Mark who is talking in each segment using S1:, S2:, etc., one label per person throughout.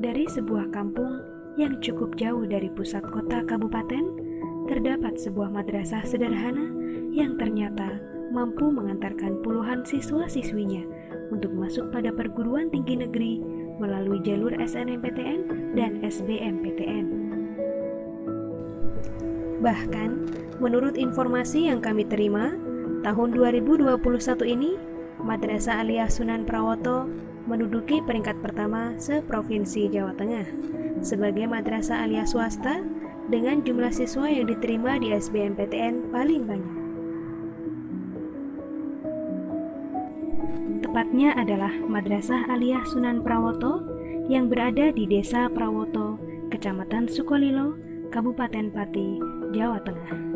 S1: Dari sebuah kampung yang cukup jauh dari pusat kota kabupaten, terdapat sebuah madrasah sederhana yang ternyata mampu mengantarkan puluhan siswa-siswinya untuk masuk pada perguruan tinggi negeri melalui jalur SNMPTN dan SBMPTN. Bahkan, menurut informasi yang kami terima, tahun 2021 ini, Madrasah Aliyah Sunan Prawoto menduduki peringkat pertama se-Provinsi Jawa Tengah sebagai madrasah aliyah swasta dengan jumlah siswa yang diterima di SBMPTN paling banyak. Tepatnya adalah Madrasah Aliyah Sunan Prawoto yang berada di Desa Prawoto, Kecamatan Sukolilo, Kabupaten Pati, Jawa Tengah.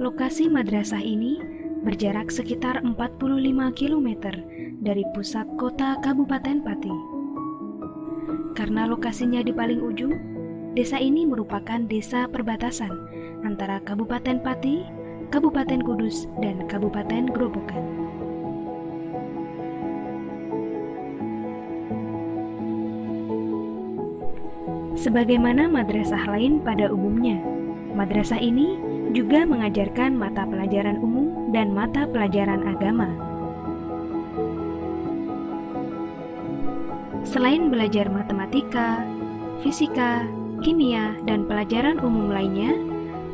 S1: Lokasi madrasah ini berjarak sekitar 45 km dari pusat kota Kabupaten Pati. Karena lokasinya di paling ujung, desa ini merupakan desa perbatasan antara Kabupaten Pati, Kabupaten Kudus, dan Kabupaten Grobogan. Sebagaimana madrasah lain pada umumnya, madrasah ini juga mengajarkan mata pelajaran umum dan mata pelajaran agama. Selain belajar matematika, fisika, kimia, dan pelajaran umum lainnya,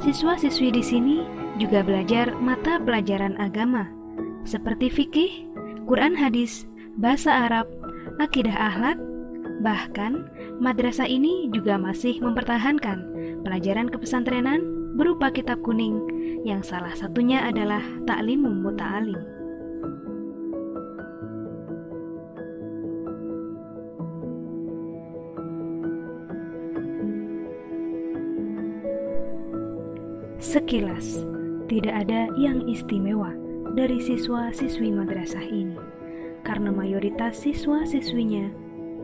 S1: siswa-siswi di sini juga belajar mata pelajaran agama seperti fikih, Quran hadis, bahasa Arab, akidah akhlak. Bahkan, madrasah ini juga masih mempertahankan pelajaran kepesantrenan berupa kitab kuning yang salah satunya adalah Ta'limum Muta'alim. Sekilas, tidak ada yang istimewa dari siswa-siswi madrasah ini, karena mayoritas siswa-siswinya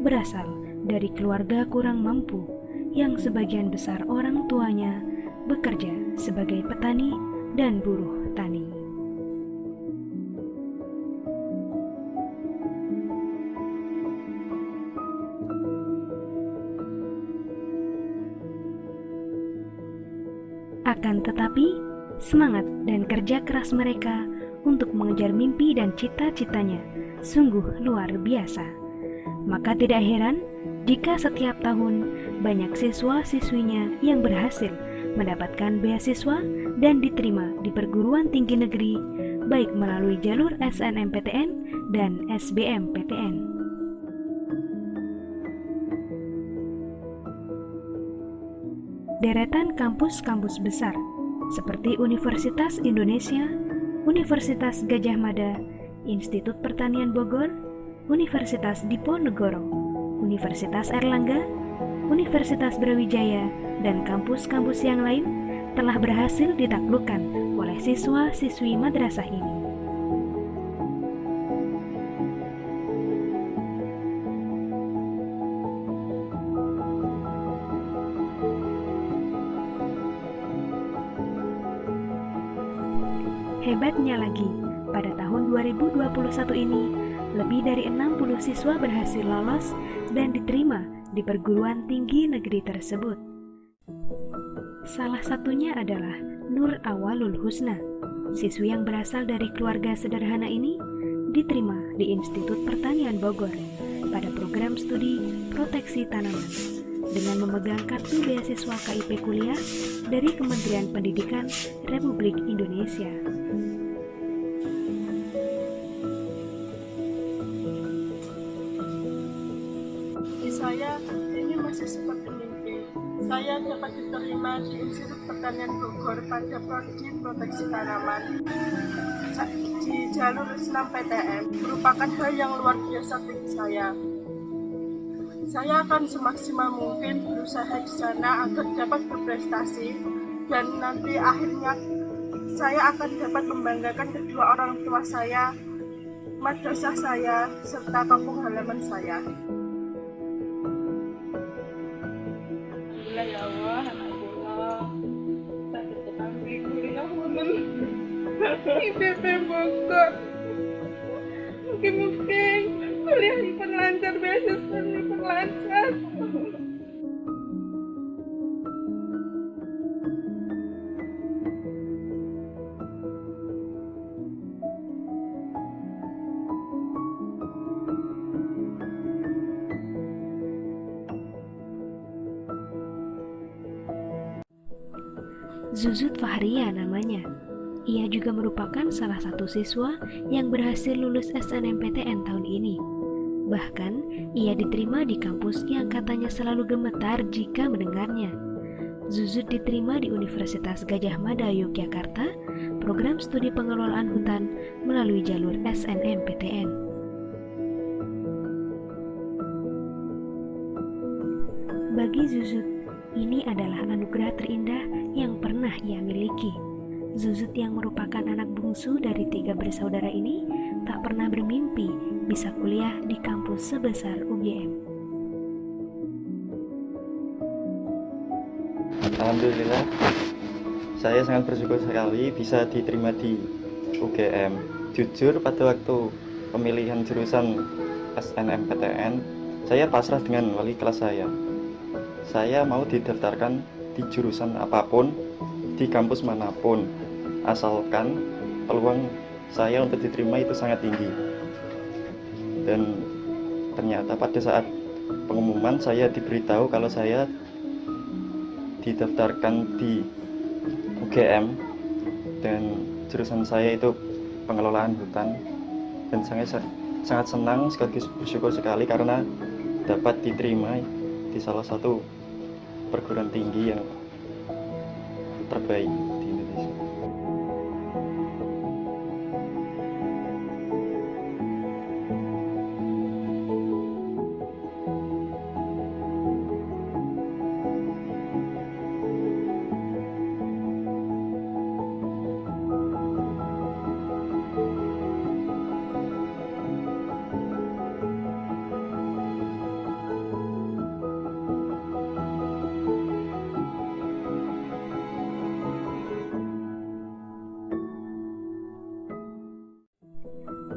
S1: berasal dari keluarga kurang mampu yang sebagian besar orang tuanya bekerja sebagai petani dan buruh tani. Akan tetapi, semangat dan kerja keras mereka untuk mengejar mimpi dan cita-citanya sungguh luar biasa. Maka tidak heran jika setiap tahun banyak siswa-siswinya yang berhasil mendapatkan beasiswa dan diterima di perguruan tinggi negeri, baik melalui jalur SNMPTN dan SBMPTN. Deretan kampus-kampus besar seperti Universitas Indonesia, Universitas Gadjah Mada, Institut Pertanian Bogor, Universitas Diponegoro, Universitas Airlangga, Universitas Brawijaya, dan kampus-kampus yang lain telah berhasil ditaklukkan oleh siswa-siswi madrasah ini. Hebatnya lagi, pada tahun 2021 ini, lebih dari 60 siswa berhasil lolos dan diterima di perguruan tinggi negeri tersebut. Salah satunya adalah Nur Awalul Husna. Siswi yang berasal dari keluarga sederhana ini diterima di Institut Pertanian Bogor pada program studi proteksi tanaman dengan memegang kartu beasiswa KIP kuliah dari Kementerian Pendidikan Republik Indonesia.
S2: Saya ini masih seperti mimpi. Saya dapat diterima di Institut Pertanian Bogor pada prodi proteksi tanaman di jalur SNMPTN merupakan hal yang luar biasa bagi saya. Saya akan semaksimal mungkin berusaha di sana agar dapat berprestasi dan nanti akhirnya saya akan dapat membanggakan kedua orang tua saya madrasah saya, serta kampung halaman saya.
S3: Alhamdulillah ya Allah, alhamdulillah. Sakit ketampi kuliah pun. IPP Bogor. Mungkin kuliah diperlancar, beasiswa diperlancar.
S1: Zuzut Fahria namanya. Ia juga merupakan salah satu siswa yang berhasil lulus SNMPTN tahun ini. Bahkan, ia diterima di kampus yang katanya selalu gemetar jika mendengarnya. Zuzut diterima di Universitas Gadjah Mada Yogyakarta, program studi pengelolaan hutan melalui jalur SNMPTN. Bagi Zuzut, ini adalah anugerah terindah yang pernah ia miliki. Zuzut yang merupakan anak bungsu dari 3 bersaudara ini tak pernah bermimpi bisa kuliah di kampus sebesar UGM.
S4: Alhamdulillah, saya sangat bersyukur sekali bisa diterima di UGM. Jujur pada waktu pemilihan jurusan SNMPTN, saya pasrah dengan wali kelas saya. Saya mau didaftarkan di jurusan apapun, di kampus manapun, asalkan peluang saya untuk diterima itu sangat tinggi. Dan ternyata pada saat pengumuman saya diberitahu kalau saya didaftarkan di UGM dan jurusan saya itu pengelolaan hutan, dan sangat senang sekaligus bersyukur sekali karena dapat diterima di salah satu perguruan tinggi yang terbaik di Indonesia.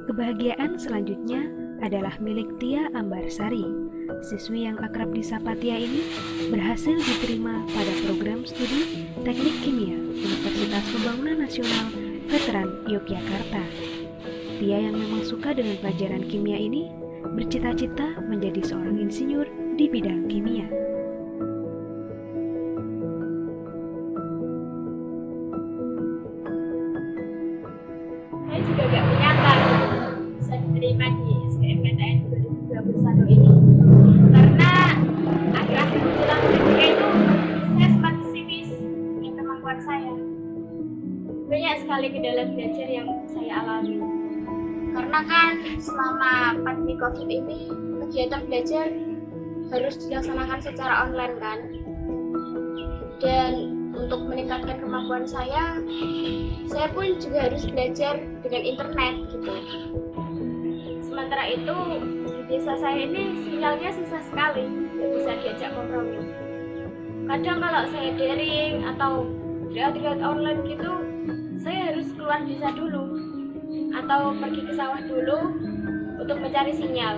S1: Kebahagiaan selanjutnya adalah milik Tia Ambarsari. Siswi yang akrab disapa Tia ini berhasil diterima pada program studi Teknik Kimia Universitas Pembangunan Nasional Veteran Yogyakarta. Tia yang memang suka dengan pelajaran kimia ini bercita-cita menjadi seorang insinyur di bidang kimia.
S5: Saya juga gak menyangka bisa diterima di SNMPTN 2021 ini, karena akhir-akhir menjelang ketika itu saya sempat pesimis dengan kemampuan saya. Banyak sekali kendala belajar yang saya alami, karena kan selama pandemi COVID ini kegiatan belajar harus dilaksanakan secara online kan, dan untuk meningkatkan kemampuan saya pun juga harus belajar dengan internet gitu. Sementara itu di desa saya ini sinyalnya susah sekali, tidak bisa diajak kompromi. Kadang kalau saya daring atau lihat online gitu, saya harus keluar desa dulu atau pergi ke sawah dulu untuk mencari sinyal.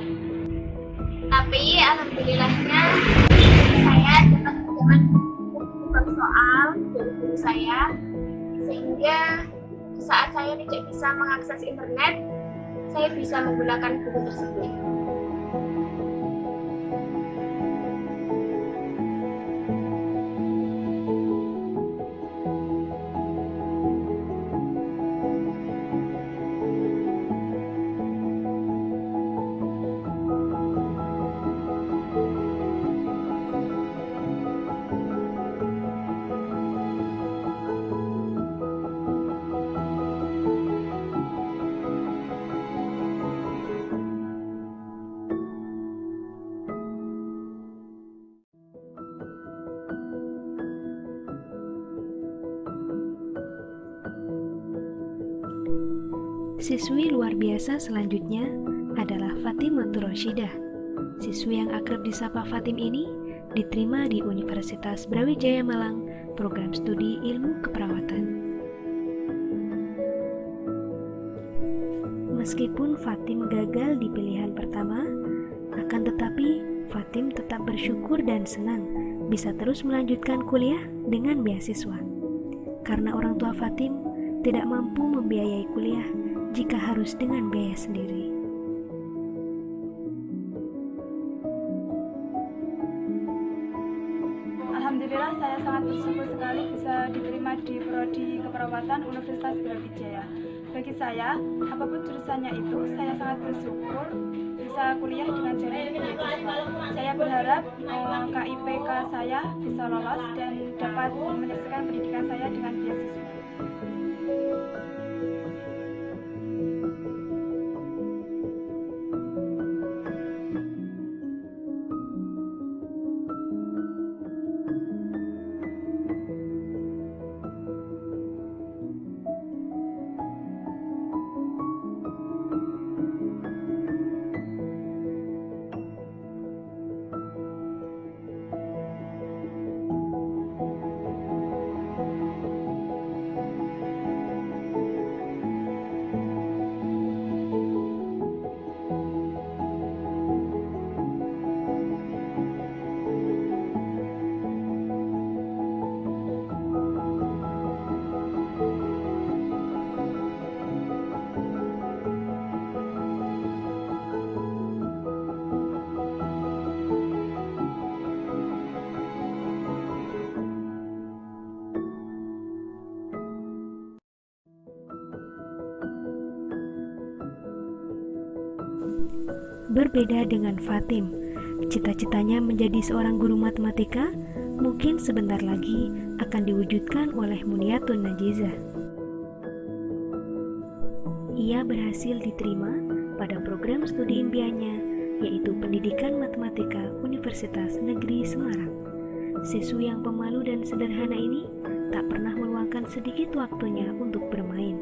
S5: Tapi alhamdulillahnya saya dapat pinjaman buku soal dari guru saya, sehingga saat saya tidak bisa mengakses internet, saya bisa menggunakan buku tersebut.
S1: Siswi luar biasa selanjutnya adalah Fatimatur Rasyidah. Siswi yang akrab disapa Fatim ini diterima di Universitas Brawijaya Malang, program studi ilmu keperawatan. Meskipun Fatim gagal di pilihan pertama, akan tetapi Fatim tetap bersyukur dan senang bisa terus melanjutkan kuliah dengan beasiswa. Karena orang tua Fatim tidak mampu membiayai kuliah jika harus dengan biaya sendiri.
S3: Alhamdulillah, saya sangat bersyukur sekali bisa diterima di Prodi Keperawatan Universitas Brawijaya. Bagi saya, apapun jurusannya itu, saya sangat bersyukur bisa kuliah dengan jalur beasiswa. Saya berharap KIPK saya bisa lolos dan dapat menyelesaikan pendidikan saya dengan beasiswa.
S1: Berbeda dengan Fatim, cita-citanya menjadi seorang guru matematika mungkin sebentar lagi akan diwujudkan oleh Muniatun Najizah. Ia berhasil diterima pada program studi impiannya, yaitu Pendidikan Matematika Universitas Negeri Semarang. Siswi yang pemalu dan sederhana ini tak pernah meluangkan sedikit waktunya untuk bermain.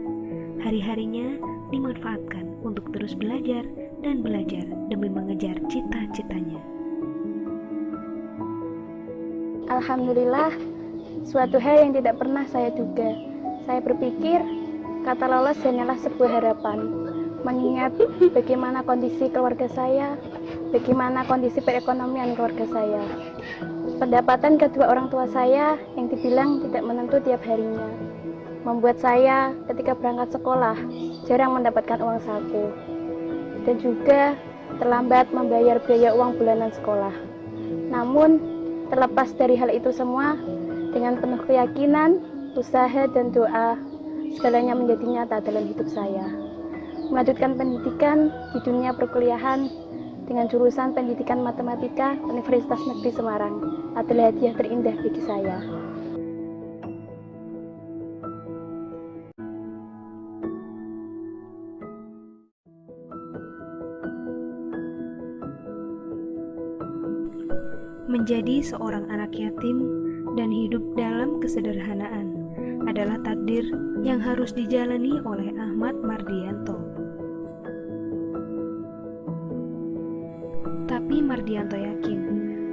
S1: Hari-harinya dimanfaatkan untuk terus belajar dan belajar demi mengejar cita-citanya.
S6: Alhamdulillah, suatu hal yang tidak pernah saya duga. Saya berpikir kata lolos hanyalah sebuah harapan, mengingat bagaimana kondisi keluarga saya, bagaimana kondisi perekonomian keluarga saya. Pendapatan kedua orang tua saya yang dibilang tidak menentu tiap harinya, membuat saya ketika berangkat sekolah jarang mendapatkan uang saku, dan juga terlambat membayar biaya uang bulanan sekolah. Namun, terlepas dari hal itu semua, dengan penuh keyakinan, usaha, dan doa, segalanya menjadi nyata dalam hidup saya. Melanjutkan pendidikan di dunia perkuliahan dengan jurusan Pendidikan Matematika Universitas Negeri Semarang adalah hadiah terindah bagi saya.
S1: Menjadi seorang anak yatim dan hidup dalam kesederhanaan adalah takdir yang harus dijalani oleh Ahmad Mardianto. Tapi Mardianto yakin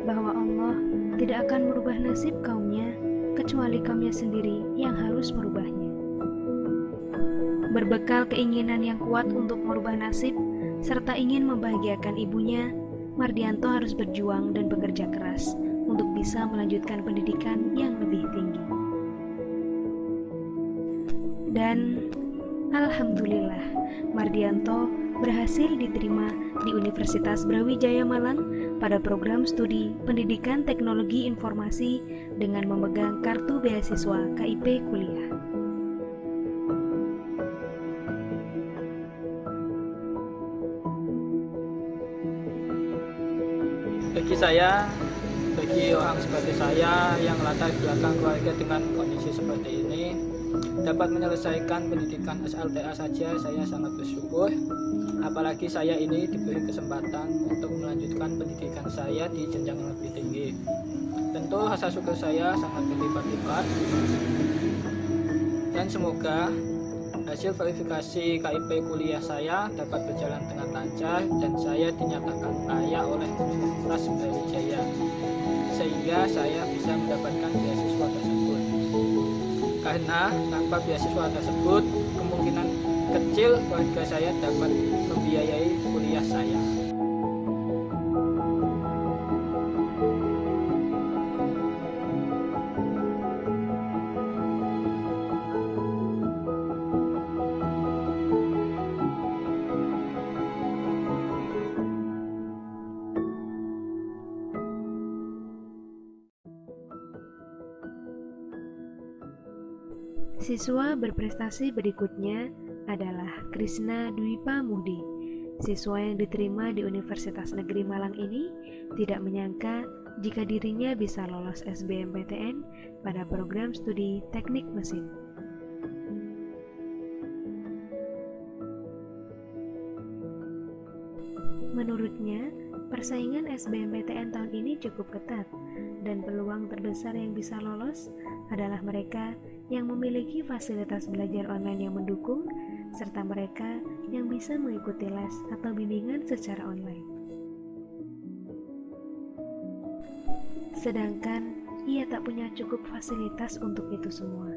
S1: bahwa Allah tidak akan merubah nasib kaumnya kecuali kaumnya sendiri yang harus merubahnya. Berbekal keinginan yang kuat untuk merubah nasib serta ingin membahagiakan ibunya, Mardianto harus berjuang dan bekerja keras untuk bisa melanjutkan pendidikan yang lebih tinggi. Dan alhamdulillah, Mardianto berhasil diterima di Universitas Brawijaya Malang pada program studi Pendidikan Teknologi Informasi dengan memegang kartu beasiswa KIP kuliah.
S7: Bagi orang seperti saya yang latar belakang keluarga dengan kondisi seperti ini, dapat menyelesaikan pendidikan SLTA saja saya sangat bersyukur. Apalagi saya ini diberi kesempatan untuk melanjutkan pendidikan saya di jenjang yang lebih tinggi. Tentu rasa syukur saya sangat berlipat-lipat, dan semoga Hasil verifikasi KIP kuliah saya dapat berjalan dengan lancar dan saya dinyatakan layak oleh Universitas Brawijaya, sehingga saya bisa mendapatkan beasiswa tersebut. Karena tanpa beasiswa tersebut, kemungkinan kecil keluarga saya dapat membiayai kuliah saya.
S1: Siswa berprestasi berikutnya adalah Krishna Dwipa Muhdi. Siswa yang diterima di Universitas Negeri Malang ini tidak menyangka jika dirinya bisa lolos SBMPTN pada program studi teknik mesin. Menurutnya, persaingan SBMPTN tahun ini cukup ketat dan peluang terbesar yang bisa lolos adalah mereka yang memiliki fasilitas belajar online yang mendukung, serta mereka yang bisa mengikuti les atau bimbingan secara online. Sedangkan ia tak punya cukup fasilitas untuk itu semua.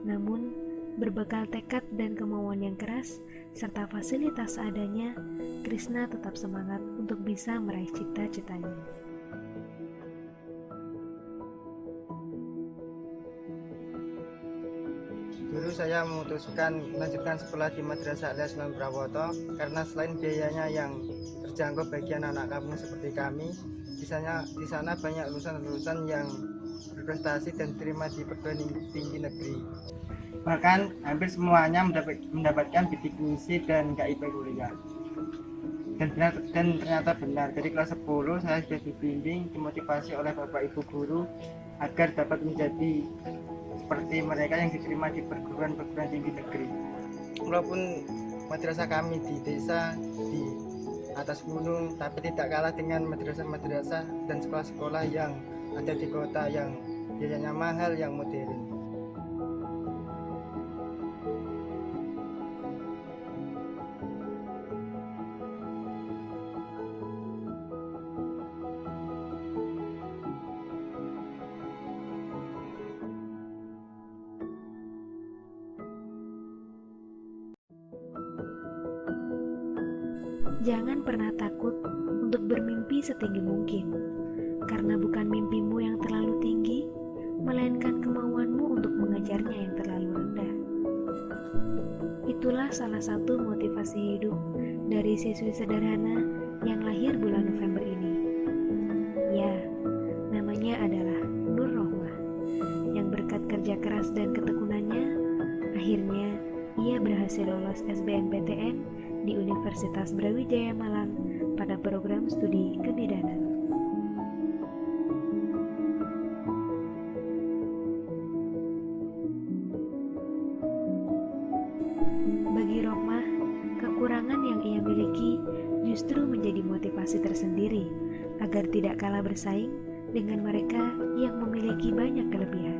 S1: Namun, berbekal tekad dan kemauan yang keras, serta fasilitas seadanya, Krishna tetap semangat untuk bisa meraih cita-citanya.
S8: Dulu saya memutuskan melanjutkan sekolah di Madrasah Al Islam Prawoto karena selain biayanya yang terjangkau bagi anak-anak kampung seperti kami, di sana banyak lulusan-lulusan yang berprestasi dan diterima di perguruan tinggi negeri. Bahkan hampir semuanya mendapatkan bidik misi dan KIP kuliah. Dan ternyata benar, dari kelas 10 saya sudah dibimbing, dimotivasi oleh Bapak Ibu guru agar dapat menjadi seperti mereka yang diterima di perguruan-perguruan tinggi negeri. Walaupun madrasah kami di desa, di atas gunung, tapi tidak kalah dengan madrasah-madrasah dan sekolah-sekolah yang ada di kota yang biayanya mahal, yang modern.
S1: Jangan pernah takut untuk bermimpi setinggi mungkin, karena bukan mimpimu yang terlalu tinggi, melainkan kemauanmu untuk mengejarnya yang terlalu rendah. Itulah salah satu motivasi hidup dari siswi sederhana yang lahir bulan November ini. Ya, namanya adalah Nur Rohmah, yang berkat kerja keras dan ketekunannya, akhirnya ia berhasil lolos SBMPTN di Universitas Brawijaya Malang pada program studi kebidanan. Bagi Rohmah, kekurangan yang ia miliki justru menjadi motivasi tersendiri agar tidak kalah bersaing dengan mereka yang memiliki banyak kelebihan.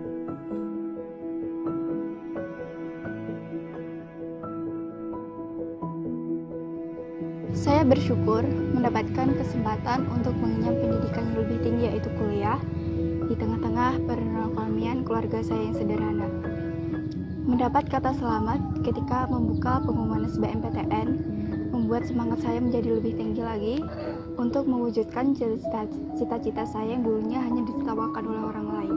S6: Saya bersyukur mendapatkan kesempatan untuk mengenyam pendidikan yang lebih tinggi, yaitu kuliah, di tengah-tengah perekonomian keluarga saya yang sederhana. Mendapat kata selamat ketika membuka pengumuman SBMPTN membuat semangat saya menjadi lebih tinggi lagi untuk mewujudkan cita-cita saya yang dulunya hanya ditertawakan oleh orang lain.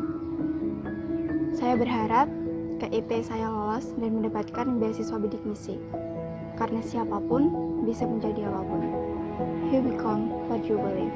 S6: Saya berharap KIP saya lolos dan mendapatkan beasiswa bidik misi. Karena siapapun bisa menjadi apapun. You become what you believe.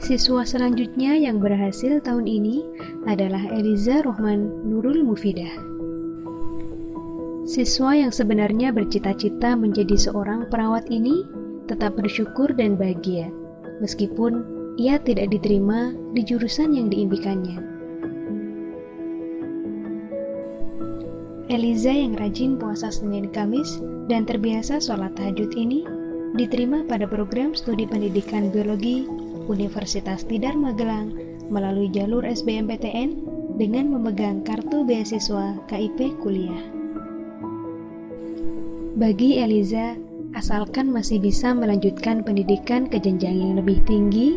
S1: Siswa selanjutnya yang berhasil tahun ini adalah Eliza Rohman Nurul Mufidah. Siswa yang sebenarnya bercita-cita menjadi seorang perawat ini tetap bersyukur dan bahagia, meskipun ia tidak diterima di jurusan yang diimpikannya. Eliza yang rajin puasa Senin Kamis dan terbiasa sholat tahajud ini diterima pada program studi pendidikan biologi Universitas Tidar Magelang melalui jalur SBMPTN dengan memegang kartu beasiswa KIP kuliah. Bagi Eliza, asalkan masih bisa melanjutkan pendidikan ke jenjang yang lebih tinggi,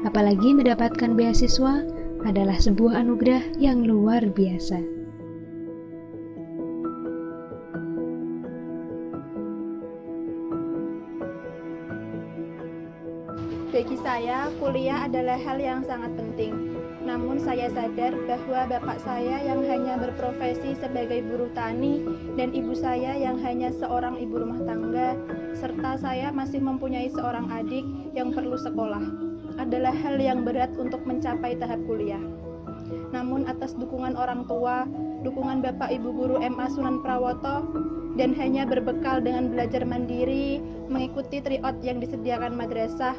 S1: apalagi mendapatkan beasiswa adalah sebuah anugerah yang luar biasa.
S3: Bagi saya, kuliah adalah hal yang sangat penting. Namun saya sadar bahwa bapak saya yang hanya berprofesi sebagai buruh tani dan ibu saya yang hanya seorang ibu rumah tangga, serta saya masih mempunyai seorang adik yang perlu sekolah, adalah hal yang berat untuk mencapai tahap kuliah. Namun atas dukungan orang tua, dukungan Bapak Ibu Guru MA Sunan Prawoto, dan hanya berbekal dengan belajar mandiri, mengikuti tryout yang disediakan madrasah,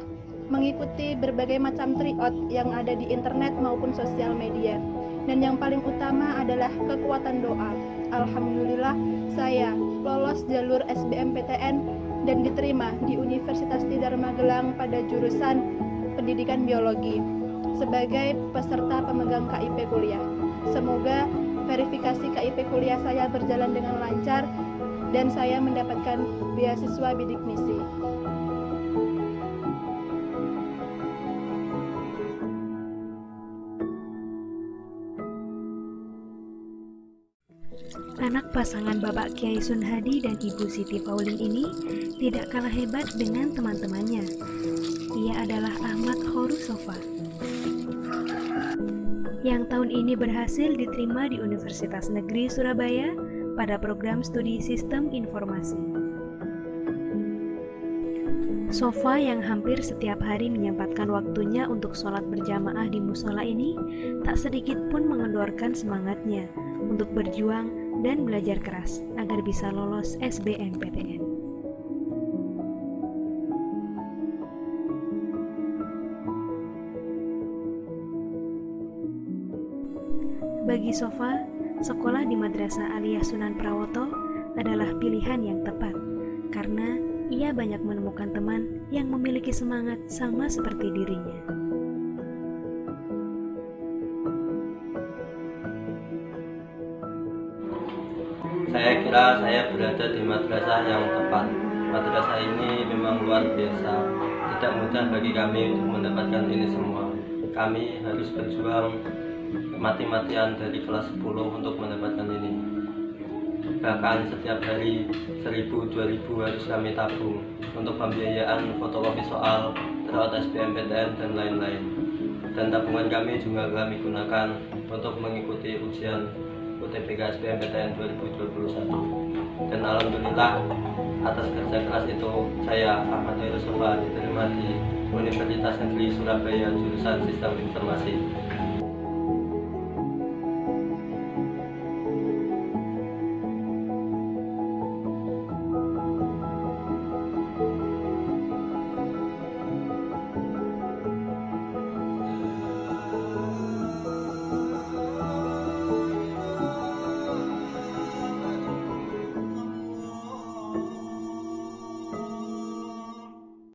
S3: mengikuti berbagai macam tryout yang ada di internet maupun sosial media. Dan yang paling utama adalah kekuatan doa. Alhamdulillah, saya lolos jalur SBMPTN dan diterima di Universitas Tidar Magelang pada jurusan Pendidikan Biologi sebagai peserta pemegang KIP kuliah. Semoga verifikasi KIP kuliah saya berjalan dengan lancar dan saya mendapatkan beasiswa bidik misi.
S1: Anak pasangan Bapak Kiai Sun Hadi dan Ibu Siti Pauline ini tidak kalah hebat dengan teman-temannya. Ia adalah Ahmad Khorus Sofa, yang tahun ini berhasil diterima di Universitas Negeri Surabaya pada program studi Sistem Informasi. Sofa yang hampir setiap hari menyempatkan waktunya untuk sholat berjamaah di musola ini tak sedikit pun mengendorkan semangatnya untuk berjuang dan belajar keras agar bisa lolos SBMPTN. Bagi Sofa, sekolah di Madrasah Aliyah Sunan Prawoto adalah pilihan yang tepat karena ia banyak menemukan teman yang memiliki semangat sama seperti dirinya.
S9: Saya kira saya berada di madrasah yang tepat. Madrasah ini memang luar biasa. Tidak mudah bagi kami untuk mendapatkan ini semua. Kami harus berjuang mati-matian dari kelas 10 untuk mendapatkan ini. Bahkan setiap hari 1.000-2.000 harus kami tabung untuk pembiayaan fotokopi soal, tryout SBMPTN dan lain-lain. Dan tabungan kami juga kami gunakan untuk mengikuti ujian UTBK SBMPTN 2021. Dan alhamdulillah atas kerja keras itu saya Ahmad Khorus Sofa diterima di Universitas Negeri Surabaya jurusan Sistem Informasi.